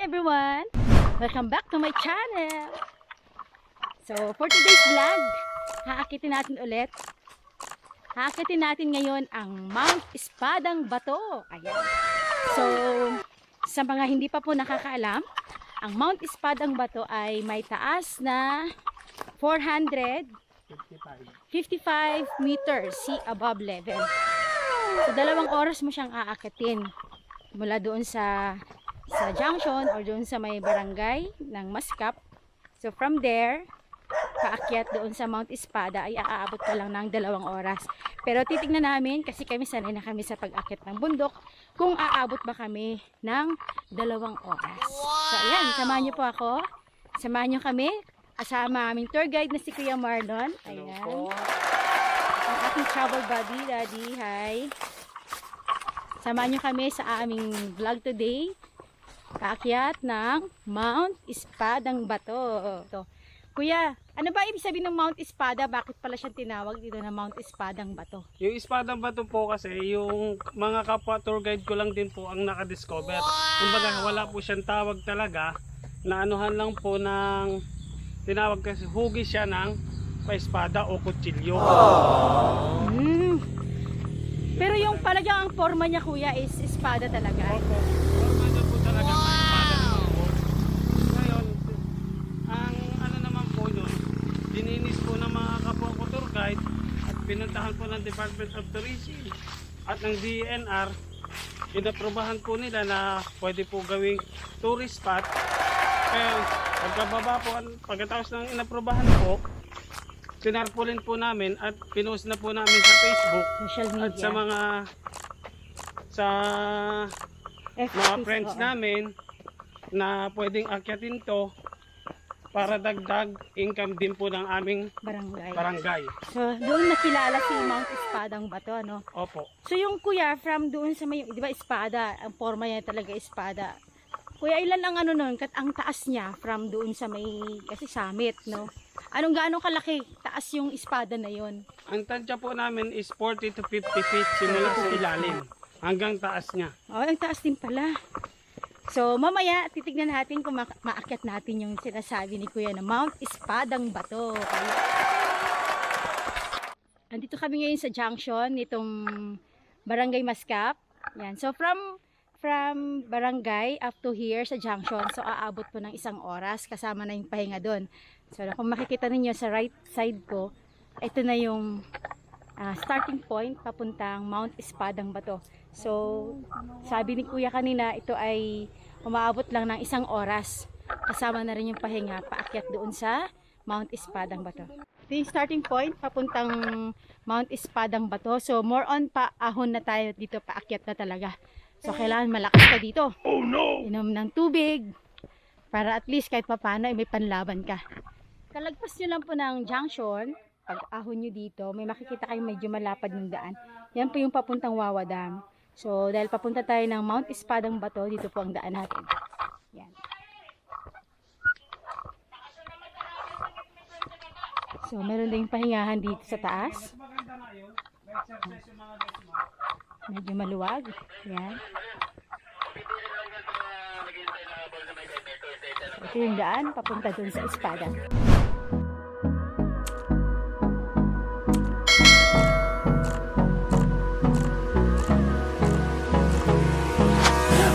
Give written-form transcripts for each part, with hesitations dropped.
everyone! Welcome back to my channel! So, for today's vlog, haakitin natin ulit. Haakitin natin ngayon ang Mount Espadang Bato. Ayan. So, sa mga hindi pa po nakakaalam, ang Mount Espadang Bato ay may taas na 455 meters sea above level. So, 2 oras mo siyang aakitin mula doon sa junction or doon sa may barangay ng Mascap. So from there, paakyat doon sa Mount Espada ay aabot pa lang ng 2 oras. Pero titignan namin kasi kami sanay na kami sa pag-akyat ng bundok kung aabot ba kami ng 2 oras. So ayan, samahan niyo po ako. Samahan niyo kami kasama aming tour guide na si Kuya Marlon. Ayan. Ang ating travel buddy, Daddy. Hi. Samahan niyo kami sa aming vlog today. Paakyat ng Mount Espadang Bato. Ito. Kuya, ano ba ibig sabihin ng Mount Espada? Bakit pala siyang tinawag dito na Mount Espadang Bato? Yung Espadang Bato po kasi, yung mga kapwa tour guide ko lang din po ang nakadiscover. Kumbaga wala po siyang tawag talaga, na anuhan lang po ng tinawag kasi hugis siya ng espada o kutsilyo. Pero yung talaga ang forma niya kuya is espada talaga. Opo. Forma niya po talaga ng espada naman po. Ngayon, ang ano naman po yun, dininis po ng mga kapwa ko tour guide at pinuntahan po ng Department of Tourism at ng DENR. Inaprobahan po nila na pwede po gawing tourist spot. Kaya pagkababa po, pagkatapos ng inaprobahan po, sinarpulin po namin at pinost na po namin sa Facebook Social media. at sa mga friends namin na pwedeng akyatin to para dagdag income din po ng aming barangay. So doon nakilala si Mount Espadang Bato, no? Opo. So yung kuya from doon sa may, di ba espada, ang forma niya talaga espada. Kuya, ilan ang ano nun, ang taas niya from doon sa may, kasi summit, no? Gaano kalaki taas yung espada na yon? Ang tansya po namin is 40 to 50 feet simula sa ilalim hanggang taas niya. Oh, ang taas din pala. So, mamaya titignan natin kung maakyat natin yung sinasabi ni Kuya na Mount Espadang Bato. Okay? Andito kami ngayon sa junction nitong Barangay Mascap. Yan. So, from barangay up to here sa junction, so aabot po ng 1 oras kasama na yung pahinga doon. So kung makikita ninyo sa right side ko, ito na yung starting point papuntang Mount Espadang Bato. So sabi ni Kuya kanina, ito ay umaabot lang ng 1 oras kasama na rin yung pahinga paakyat doon sa Mount Espadang Bato. Ito yung starting point papuntang Mount Espadang Bato. So more on paahon na tayo dito, paakyat na talaga. So, kailangan malakas ka dito. Oh no! Inom ng tubig. Para at least kahit papano may panlaban ka. Kalagpas nyo lang po ng junction. Pag ahon nyo dito, may makikita kayong medyo malapad ng daan. Yan po yung papuntang Wawa Dam. So, dahil papunta tayo ng Mount Espadang Bato, dito po ang daan natin. Yan. So, meron din pahingahan dito sa taas. Medyo maluwag. Yan. Ito yung daan papunta dun sa Espada.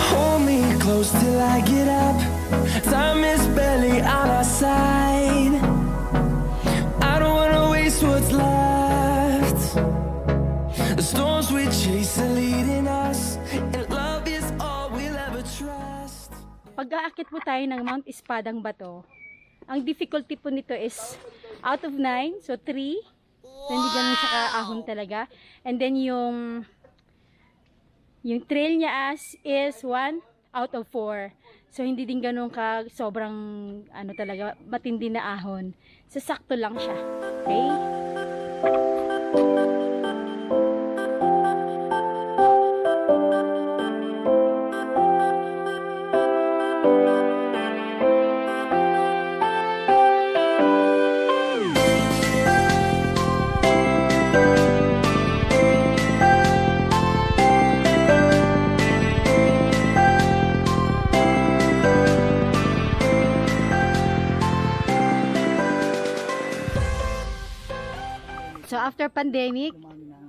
Hold me close till I get up. Time is barely on our side. I don't wanna waste what's left. The storms we chase are leading us, and love is all we'll ever trust. Pag-aakit po tayo ng Mount Espadang Bato, ang difficulty po nito is out of 9, so 3. So hindi ganun siya kaahon talaga. And then yung trail niya is 1 out of 4. So hindi din ganun ka sobrang ano talaga matindi na ahon. So sakto lang siya. Okay? after pandemic,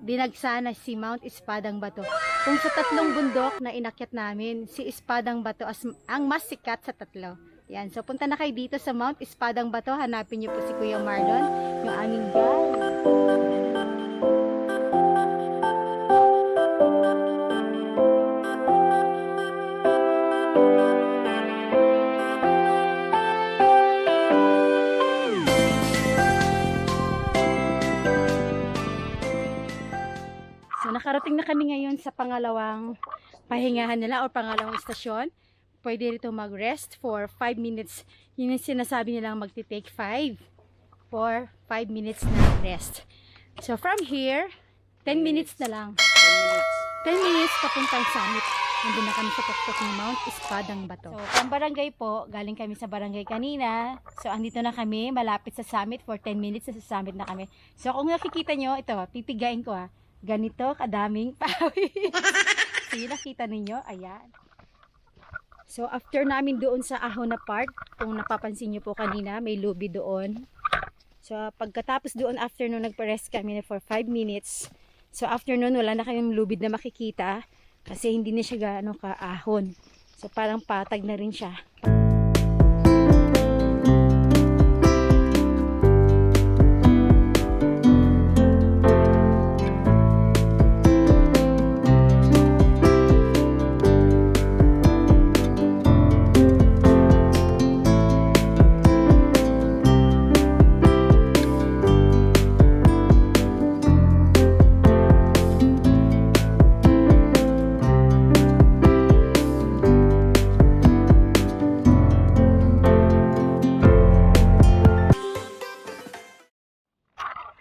dinagsana si Mount Espadang Bato. Kung sa 3 bundok na inakyat namin, si Espadang Bato ang mas sikat sa 3. Yan, so punta na kayo dito sa Mount Espadang Bato. Hanapin niyo po si Kuya Marlon, yung aming guide. So nakarating na kami ngayon sa pangalawang pahingahan nila o pangalawang istasyon. Pwede rito mag-rest for 5 minutes. Yun yung sinasabi nilang magti-take 5 for 5 minutes na rest. So from here, 10 minutes na lang. 10 minutes papuntang summit. Nandun na kami sa tuktok ng Mount Espadang Bato. So from barangay po, galing kami sa barangay kanina. So andito na kami, malapit sa summit for 10 minutes na sa summit na kami. So kung nakikita nyo, ito, pipigain ko ganito kadaming pawis. So yun nakita ninyo, ayan. So after namin doon sa ahon na part, kung napapansin nyo po kanina, may lobby doon. So pagkatapos doon, after nun nagpa-rest kami for 5 minutes. So after nun, wala na kayong lubid na makikita kasi hindi na siya gaano kaahon. So parang patag na rin siya.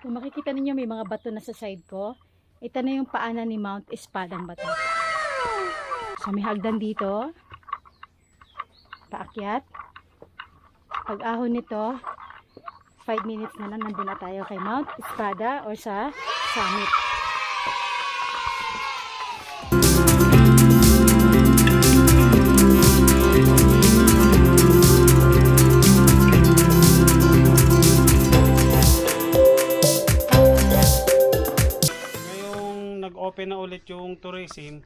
Kung makikita ninyo may mga bato na sa side ko, ito na yung paanan ni Mount Espadang Bato. So may hagdan dito, paakyat. Pag ahon nito, 5 minutes na lang nandun na tayo kay Mount Espada or sa summit. Nag-open na ulit yung tourism,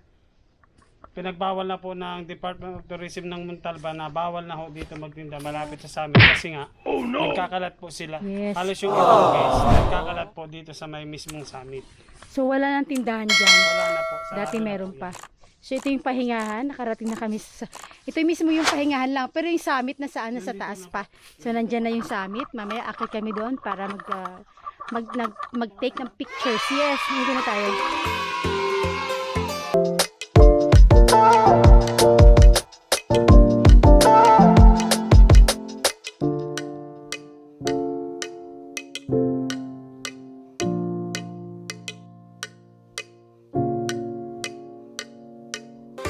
pinagbawal na po ng Department of Tourism ng Montalban na bawal na ho dito magtinda malapit sa summit kasi nga nagkakalat po sila. Yes. Halos yung ibang guys nagkakalat po dito sa may mismong summit. So wala nang tindahan dyan. Wala na po. Dati meron pa. So ito yung pahingahan, nakarating na kami sa... Ito mismo yung pahingahan lang, pero yung summit na saan, sa taas pa. So nandyan na yung summit, mamaya akit kami doon para mag-take ng pictures. Yes, hindi na tayo.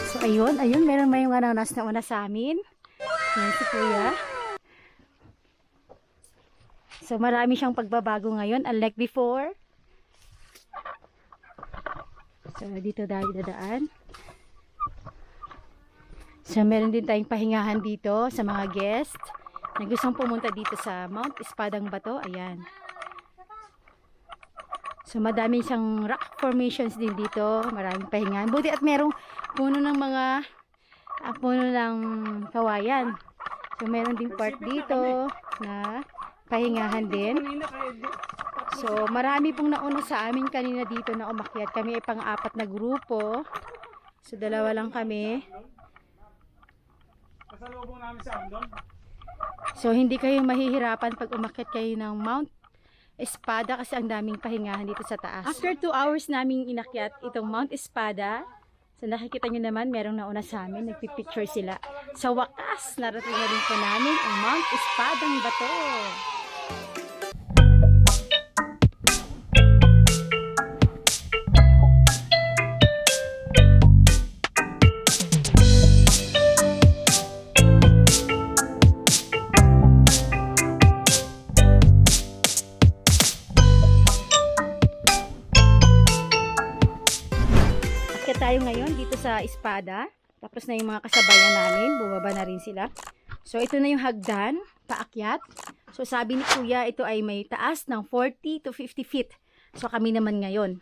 So ayun, meron may mga nanas na una sa amin. Yan si Kuya. So marami siyang pagbabago ngayon, unlike before. So dito tayo dadaan. So meron din tayong pahingahan dito sa mga guest na gustong pumunta dito sa Mount Espadang Bato. Ayan. So madami siyang rock formations din dito, maraming pahingahan. Buti at merong puno ng mga puno ng kawayan. So meron ding part dito na pahingahan din. So marami pong nauna sa amin kanina dito na umakyat. Kami ay pang-4 na grupo. So 2 lang kami. Kasalubong namin sa Andon. So hindi kayo mahihirapan pag umakyat kayo ng Mount Espada kasi ang daming pahingahan dito sa taas. After 2 hours naming inakyat itong Mount Espada, so nakikita nyo naman merong nauna sa amin, nagpipicture sila. Sa wakas, narating na rin po namin ang Mount Espadang Bato. Tayo ngayon dito sa Espada, tapos na yung mga kasabayan namin, bumaba na rin sila. So ito na yung hagdan, paakyat. So sabi ni Kuya, ito ay may taas ng 40 to 50 feet So kami naman ngayon.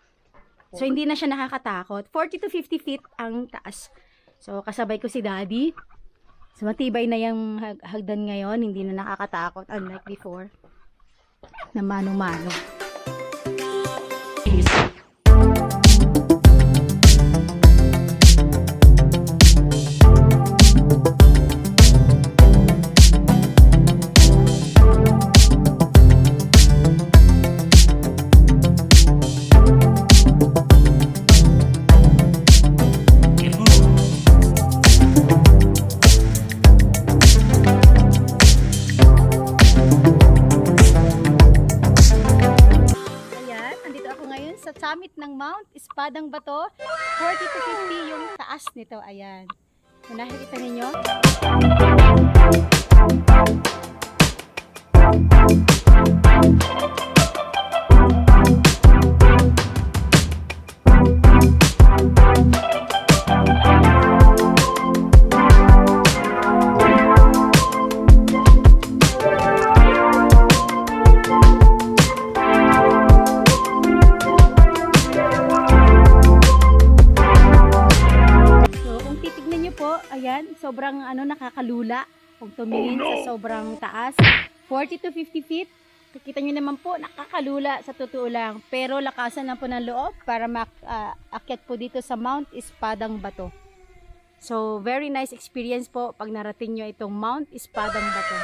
So hindi na siya nakakatakot. 40 to 50 feet ang taas. So kasabay ko si Daddy. So matibay na yung hagdan ngayon. Hindi na nakakatakot unlike before. Na mano-mano. Sa summit ng Mount Espadang Bato, 40 to 50 yung taas nito. Ayan. Kung nakikita ninyo. Ayan, sobrang nakakalula kung tumingin sa sobrang taas. 40 to 50 feet. Kita nyo naman po, nakakalula sa totoo lang. Pero lakasan lang po ng loob para maakyat po dito sa Mount Espadang Bato. So, very nice experience po pag narating nyo itong Mount Espadang Bato.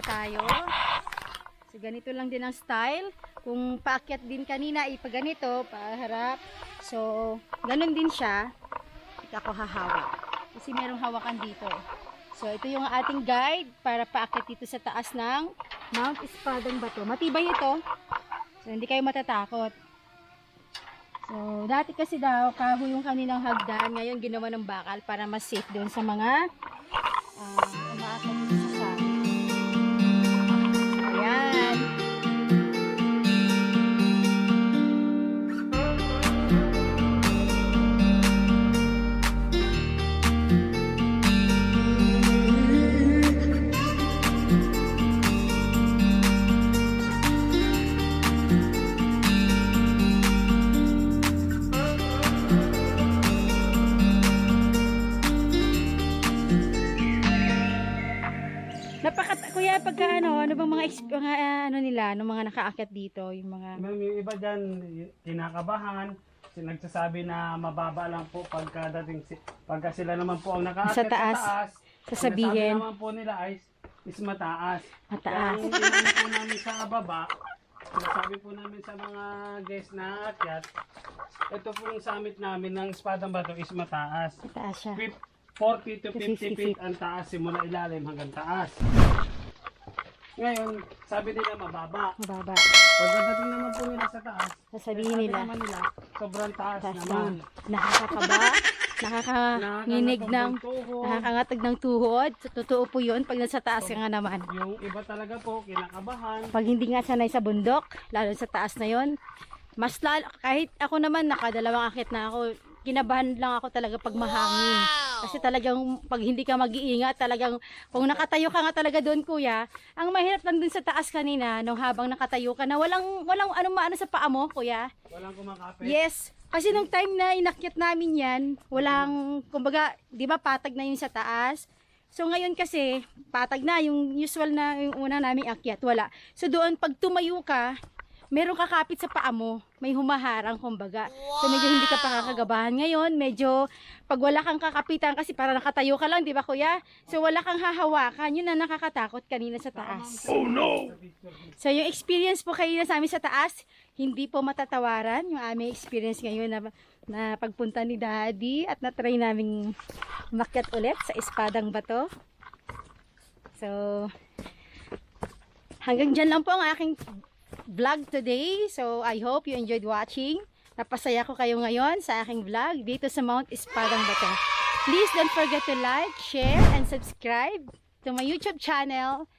Tayo. So ganito lang din ang style. Kung paakyat din kanina, ipaganito, paharap. So ganun din siya. Ika ko hahawak. Kasi merong hawakan dito. So ito yung ating guide para paakyat dito sa taas ng Mount Espadang Bato. Matibay ito. So hindi kayo matatakot. So dati kasi daw kahoy yung kanilang hagdan. Ngayon ginawa ng bakal para mas safe doon sa mga umaakyat dito sa summit. Ayan. Kuya, pagka ano bang mga nila, mga nakaakyat dito, yung mga... Ma'am, yung iba dyan, kinakabahan, nagsasabi na mababa lang po pagka sila naman po ang nakaakyat sa taas, sasabihin. Sinasabi naman po nila ay is mataas. Mataas. Kaya ang tinanong po namin sa baba, sinasabi po namin sa mga guests na akyat, ito po yung summit namin ng Espadang Bato is mataas. Mataas siya. 40 to 50 feet ang taas, simula ilalim hanggang taas. Ngayon, sabi nila mababa. Mababa. Pagdating naman po nila sa taas, sasabihin sabi nila, naman nila, sobrang taas taas naman. Nakakakaba, nakakanginig ng, nakakangatag ng tuhod. So, totoo po yun pag nasa taas ka nga naman. Yung iba talaga po, kinakabahan. Pag hindi nga sanay sa bundok, lalo sa taas na yon, mas lalo, kahit ako naman nakadalawang akit na ako, kinabahan lang ako talaga pag mahangin. Kasi talagang pag hindi ka mag-iingat, talagang kung nakatayo ka nga talaga doon, kuya, ang mahirap lang dun sa taas kanina nung habang nakatayo ka na walang ano sa paa mo, kuya. Walang kumakapit. Yes. Kasi nung time na inakyat namin yan, walang, kumbaga, di ba patag na yun sa taas? So ngayon kasi, patag na, yung usual na yung una namin akyat, wala. So doon, pag tumayo ka, meron kakapit sa paa mo, may humaharang kumbaga. So medyo hindi ka pakakagabahan ngayon, medyo pag wala kang kakapitan kasi para nakatayo ka lang, di ba kuya? So wala kang hahawakan, yun na nakakatakot kanina sa taas. Oh no! So yung experience po kanina sa amin sa taas, hindi po matatawaran yung aming experience ngayon na pagpunta ni Daddy at na-try naming umakyat ulit sa Espadang Bato. So hanggang dyan lang po ang aking vlog today. So I hope you enjoyed watching. Napasaya ko kayo ngayon sa aking vlog dito sa Mount Espadang Bato. Please don't forget to like, share, and subscribe to my YouTube channel.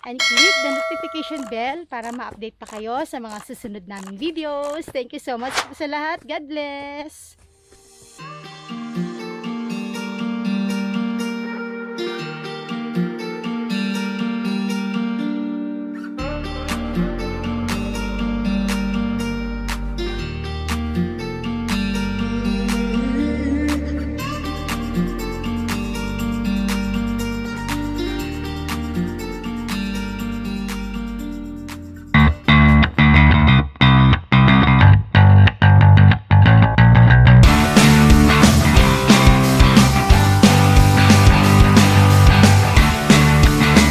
And click the notification bell para ma-update pa kayo sa mga susunod naming videos. Thank you so much sa lahat. God bless!